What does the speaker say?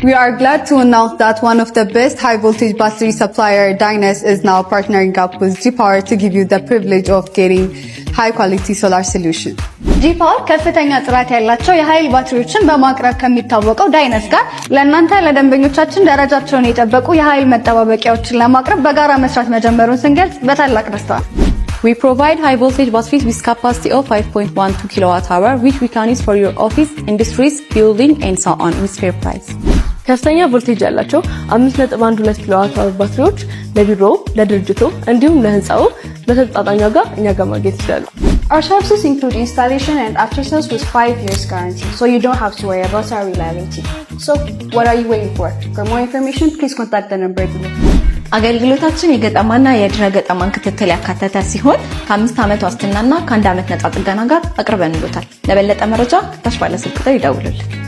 We are glad to announce that one of the best high voltage battery supplier, Dynas, is now partnering up with G-Power to give you the privilege of getting high quality solar solution. G-Power ከፍተኛ ጥራት ያላቸው የኃይል ባትሪዎችን በማቅረብ ከሚታወቀው ዳይነስ ጋር ለእናንተ ለደንበኞቻችን ደረጃቸውን የጠበቁ የኃይል መጠባበቂያዎችን ለማቅረብ በጋራ መስራት መጀመሩን ስንገልጽ በታላቅ ደስታ ነው። We provide high voltage batteries with capacity of 5.12 kWh, which we can use for your office, industries, building, and so on with fair price. ከፍተኛ ቮልቴጅ ያላቸው 5.12 ኪሎዋት አወር ባትሪዎች ለቢሮ፣ ለድርጅቶ እንዲሁም ለህንጻው በተጣጣኝ ዋጋ እኛ ጋር ማግኘት ይችላሉ። Our services include installation and after sales with 5 years guarantee, so you don't have to worry about our reliability. So, what are you waiting for? For more information, please contact the number below. አገልግሎታችን የገጠማና የድህረ ገጠማን ክትትል ያካተተ ሲሆን ከ5 ዓመት ዋስትናና ከ1 ዓመት ነፃ ጥገና ጋር አቅርበንልዎታል። ለበለጠ መረጃ ታች ባለ ስልክ ቁጥር ይደውሉልን።